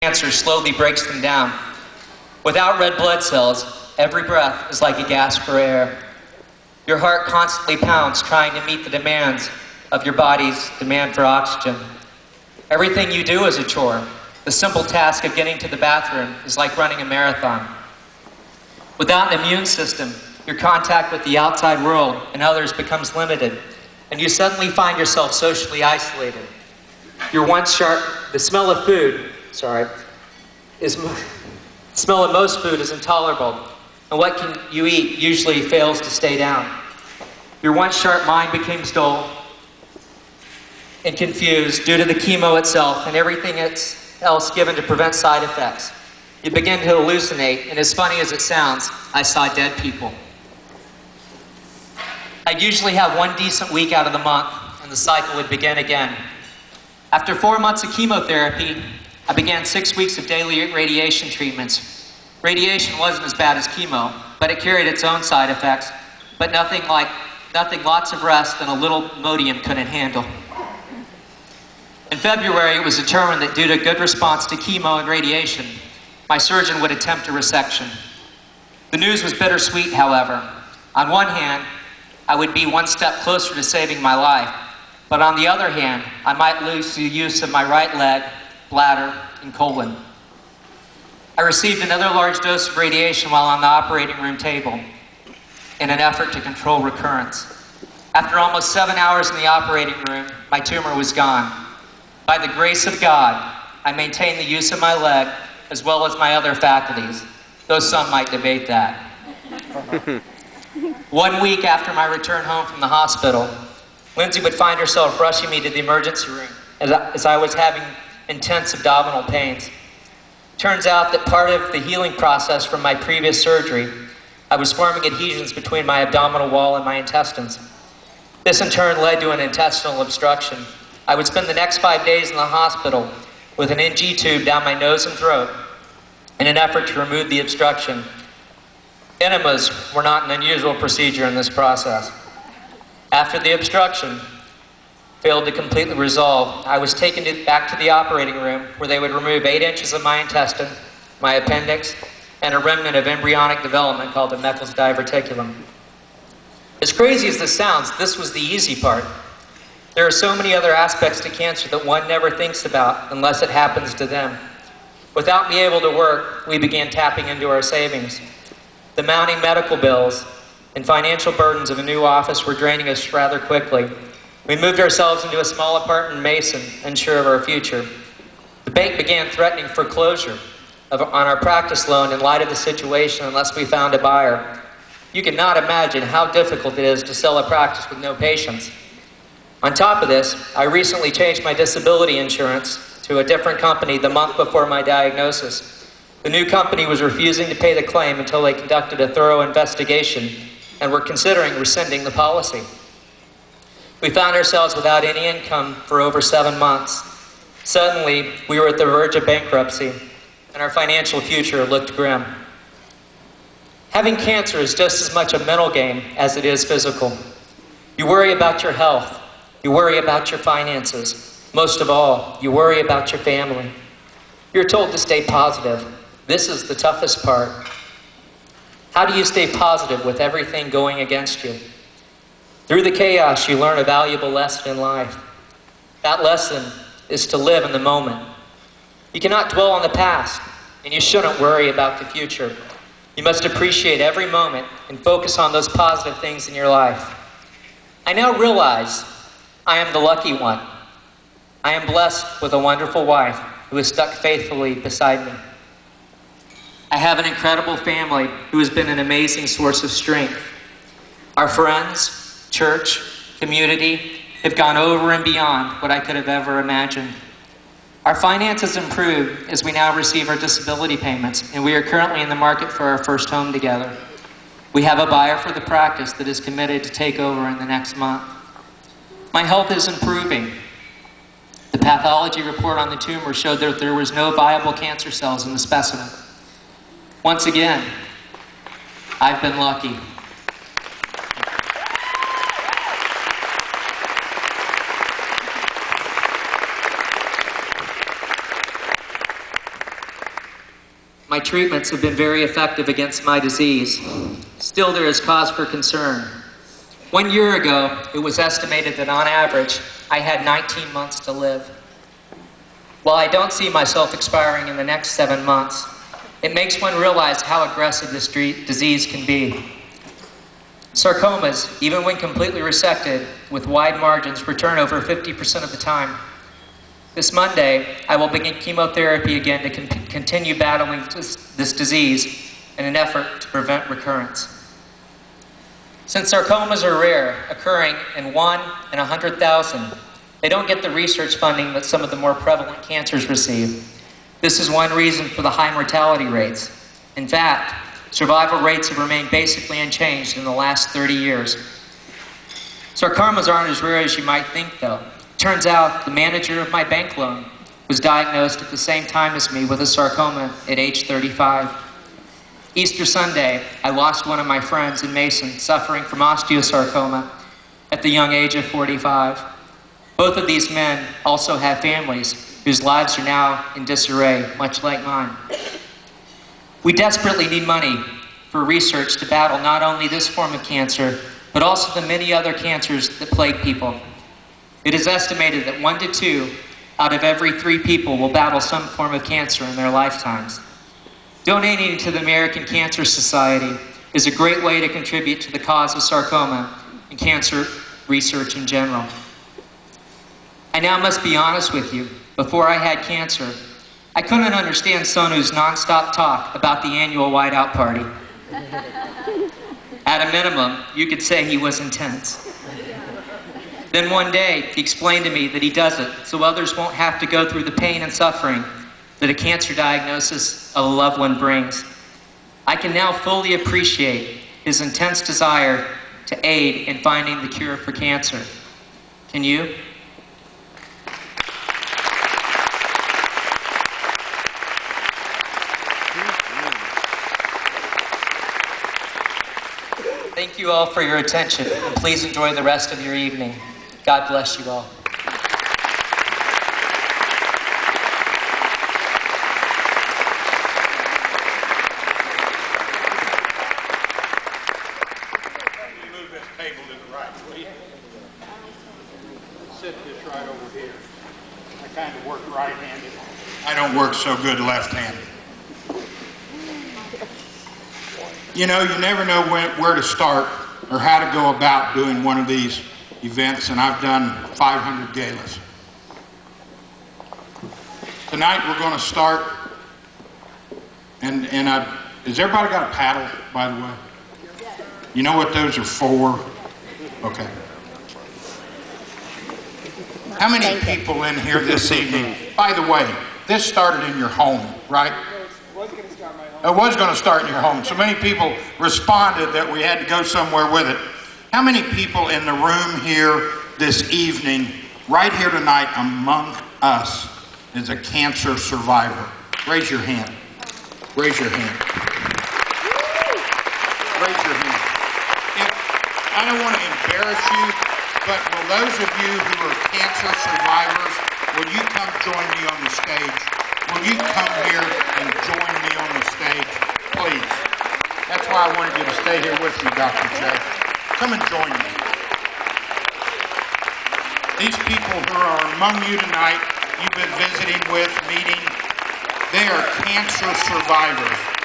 Cancer slowly breaks them down. Without red blood cells, every breath is like a gasp for air. Your heart constantly pounds trying to meet the demands of your body's demand for oxygen. Everything you do is a chore. The simple task of getting to the bathroom is like running a marathon. Without an immune system, your contact with the outside world and others becomes limited, and you suddenly find yourself socially isolated. The smell of most food is intolerable, and what can you eat usually fails to stay down. Your once sharp mind becomes dull and confused due to the chemo itself and everything else given to prevent side effects. You begin to hallucinate, and as funny as it sounds, I saw dead people. I'd usually have one decent week out of the month, and the cycle would begin again. After 4 months of chemotherapy, I began 6 weeks of daily radiation treatments. Radiation wasn't as bad as chemo, but it carried its own side effects, but nothing lots of rest and a little Imodium couldn't handle. In February, it was determined that due to good response to chemo and radiation, my surgeon would attempt a resection. The news was bittersweet, however. On one hand, I would be one step closer to saving my life, but on the other hand, I might lose the use of my right leg, bladder, and colon. I received another large dose of radiation while on the operating room table in an effort to control recurrence. After almost 7 hours in the operating room, my tumor was gone. By the grace of God, I maintained the use of my leg as well as my other faculties, though some might debate that. 1 week after my return home from the hospital, Lindsay would find herself rushing me to the emergency room as I was having intense abdominal pains. Turns out that part of the healing process from my previous surgery, I was forming adhesions between my abdominal wall and my intestines. This in turn led to an intestinal obstruction. I would spend the next 5 days in the hospital with an NG tube down my nose and throat in an effort to remove the obstruction. Enemas were not an unusual procedure in this process. After the obstruction failed to completely resolve, I was taken back to the operating room where they would remove 8 inches of my intestine, my appendix, and a remnant of embryonic development called the Meckel's diverticulum. As crazy as this sounds, this was the easy part. There are so many other aspects to cancer that one never thinks about unless it happens to them. Without me able to work, we began tapping into our savings. The mounting medical bills and financial burdens of a new office were draining us rather quickly. We moved ourselves into a small apartment in Mason, unsure of our future. The bank began threatening foreclosure on our practice loan in light of the situation unless we found a buyer. You cannot imagine how difficult it is to sell a practice with no patients. On top of this, I recently changed my disability insurance to a different company the month before my diagnosis. The new company was refusing to pay the claim until they conducted a thorough investigation and were considering rescinding the policy. We found ourselves without any income for over 7 months. Suddenly, we were at the verge of bankruptcy, and our financial future looked grim. Having cancer is just as much a mental game as it is physical. You worry about your health. You worry about your finances. Most of all, you worry about your family. You're told to stay positive. This is the toughest part. How do you stay positive with everything going against you? Through the chaos, you learn a valuable lesson in life. That lesson is to live in the moment. You cannot dwell on the past, and you shouldn't worry about the future. You must appreciate every moment and focus on those positive things in your life. I now realize I am the lucky one. I am blessed with a wonderful wife who has stuck faithfully beside me. I have an incredible family who has been an amazing source of strength. Our friends, church, community have gone over and beyond what I could have ever imagined. Our finances improved as we now receive our disability payments, and we are currently in the market for our first home together. We have a buyer for the practice that is committed to take over in the next month. My health is improving. The pathology report on the tumor showed that there was no viable cancer cells in the specimen. Once again, I've been lucky. My treatments have been very effective against my disease. Still, there is cause for concern. 1 year ago, it was estimated that on average, I had 19 months to live. While I don't see myself expiring in the next 7 months, it makes one realize how aggressive this disease can be. Sarcomas, even when completely resected with wide margins, return over 50% of the time. This Monday, I will begin chemotherapy again to continue battling this disease in an effort to prevent recurrence. Since sarcomas are rare, occurring in 1 in 100,000, they don't get the research funding that some of the more prevalent cancers receive. This is one reason for the high mortality rates. In fact, survival rates have remained basically unchanged in the last 30 years. Sarcomas aren't as rare as you might think, though. Turns out the manager of my bank loan was diagnosed at the same time as me with a sarcoma at age 35. Easter Sunday, I lost one of my friends in Mason suffering from osteosarcoma at the young age of 45. Both of these men also have families whose lives are now in disarray, much like mine. We desperately need money for research to battle not only this form of cancer, but also the many other cancers that plague people. It is estimated that 1 to 2 out of every 3 people will battle some form of cancer in their lifetimes. Donating to the American Cancer Society is a great way to contribute to the cause of sarcoma and cancer research in general. I now must be honest with you. Before I had cancer, I couldn't understand Sonu's nonstop talk about the annual whiteout party. At a minimum, you could say he was intense. Then one day, he explained to me that he does it so others won't have to go through the pain and suffering that a cancer diagnosis of a loved one brings. I can now fully appreciate his intense desire to aid in finding the cure for cancer. Can you? Thank you all for your attention, and please enjoy the rest of your evening. God bless you all. Move this table to the right, will you? Sit this right over here. I kind of work right-handed. I don't work so good left-handed. You know, you never know where to start or how to go about doing one of these events, and I've done 500 galas. Tonight we're going to start, and has everybody got a paddle, by the way? You know what those are for? Okay. How many people in here this evening, by the way, this started in your home, right? It was going to start in your home. So many people responded that we had to go somewhere with it. How many people in the room here this evening, right here tonight among us, is a cancer survivor? Raise your hand. Raise your hand. Raise your hand. I don't want to embarrass you, but will those of you who are cancer survivors, will you come join me on the stage? Will you come here and join me on the stage, please? That's why I wanted you to stay here with me, Dr. J. Come and join me. These people who are among you tonight, you've been visiting with, meeting, they are cancer survivors.